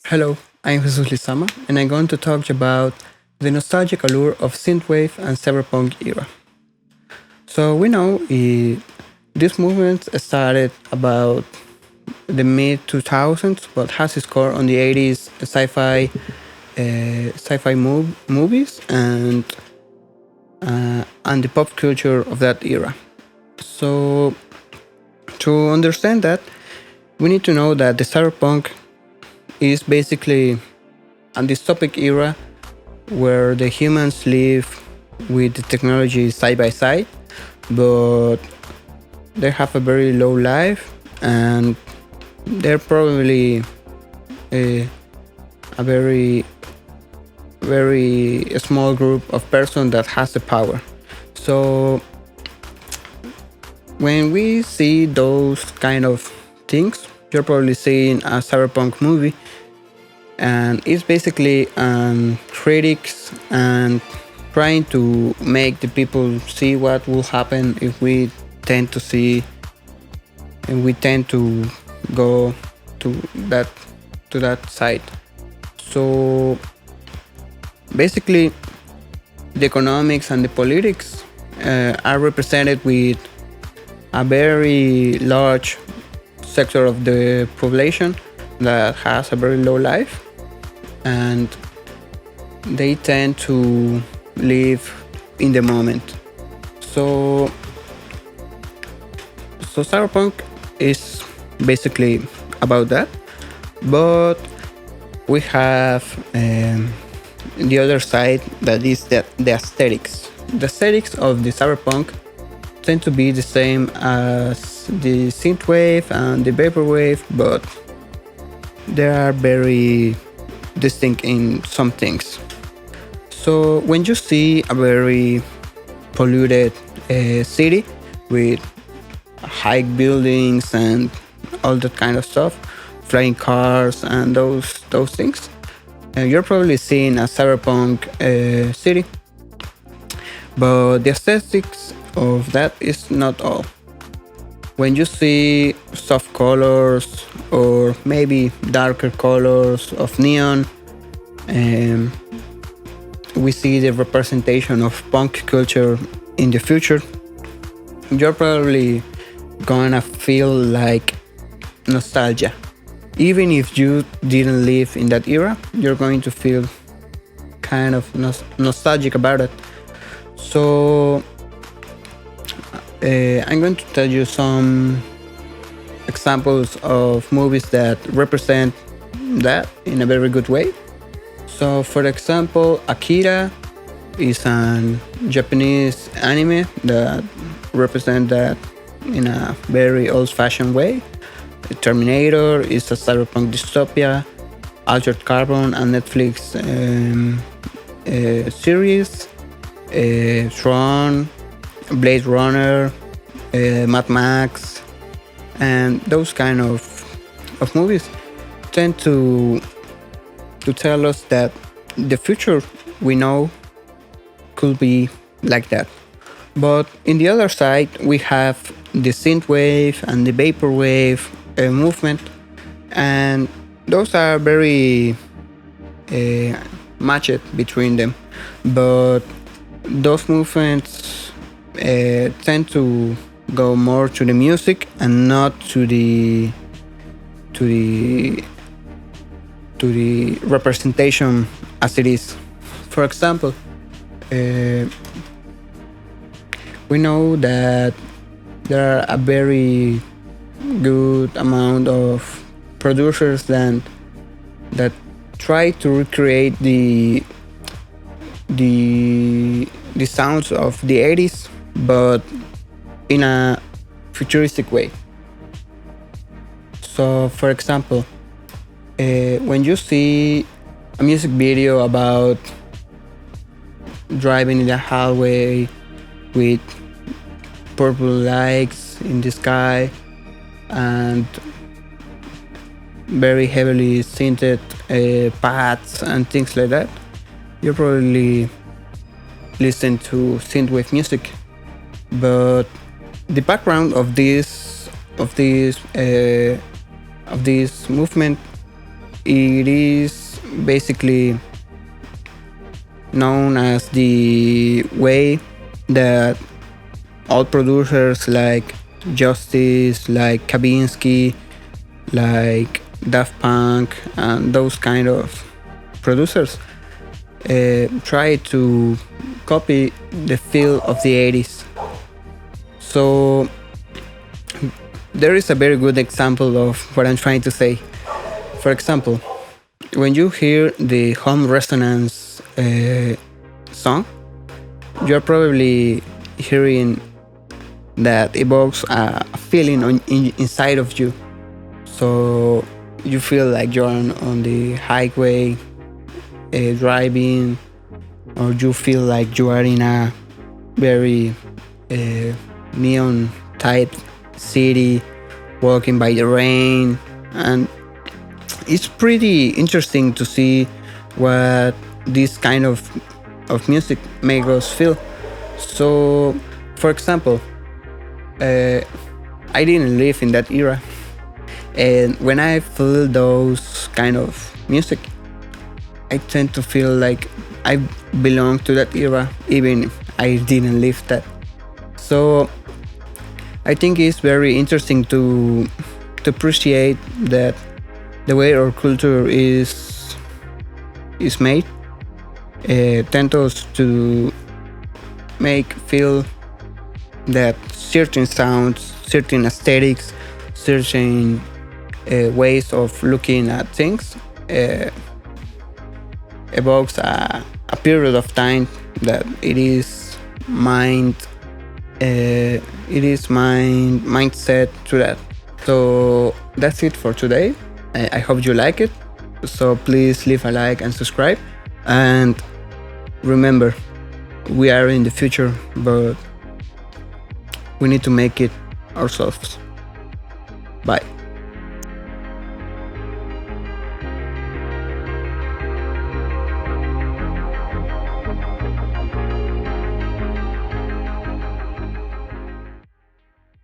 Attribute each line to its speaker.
Speaker 1: Hello, I'm Jesus Lizama, and I'm going to talk about the nostalgic allure of synthwave and cyberpunk era. So we know this movement started about the mid 2000s, but has its core on the 80s sci-fi movies and the pop culture of that era. So to understand that, we need to know that the cyberpunk is basically a dystopic era where the humans live with the technology side by side, but they have a very low life and they're probably a very small group of person that has the power. So when we see those kind of things, you're probably seeing a cyberpunk movie, and it's basically critics and trying to make the people see what will happen if we tend to see and we tend to go to that side. So basically, the economics and the politics are represented with a very large sector of the population that has a very low life, and they tend to live in the moment. So, so cyberpunk is basically about that, but we have the other side that is the aesthetics. The aesthetics of the cyberpunk tend to be the same as the synthwave and the vaporwave, but they are very distinct in some things. So when you see a very polluted city with high buildings and all that kind of stuff, flying cars and those things, you're probably seeing a cyberpunk city. But the aesthetics of that is not all. When you see soft colors or maybe darker colors of neon, um, we see the representation of punk culture in the future. You're probably gonna feel like nostalgia. Even if you didn't live in that era, you're going to feel kind of nostalgic about it. So I'm going to tell you some examples of movies that represent that in a very good way. So, for example, Akira is an Japanese anime that represents that in a very old-fashioned way. Terminator is a cyberpunk dystopia. Altered Carbon, a Netflix series. Tron, Blade Runner, Mad Max, and those kind of movies tend to tell us that the future we know could be like that. But in the other side, we have the synthwave and the vaporwave movement, and those are very matched between them. But those movements tend to go more to the music and not to the representation as it is. For example, we know that there are a very good amount of producers that try to recreate the sounds of the 80s, but in a futuristic way. So, for example, when you see a music video about driving in the highway with purple lights in the sky and very heavily synthesized pads and things like that, you probably listen to synthwave music. But the background of this movement it is basically known as the way that all producers like Justice, like Kavinsky, like Daft Punk, and those kind of producers try to copy the feel of the 80s. So there is a very good example of what I'm trying to say. For example, when you hear the home resonance song, you're probably hearing that evokes a feeling inside of you. So you feel like you're on the highway driving, or you feel like you are in a very neon type city walking by the rain. And it's pretty interesting to see what this kind of music makes us feel. So for example, I didn't live in that era, and when I feel those kind of music, I tend to feel like I belong to that era, even if I didn't live that. So I think it's very interesting to appreciate that the way our culture is made tends us to make feel that certain sounds, certain aesthetics, certain ways of looking at things evokes a period of time that it is mindset to that. So that's it for today. I hope you like it. So please leave a like and subscribe. And remember, we are in the future, but we need to make it ourselves. Bye.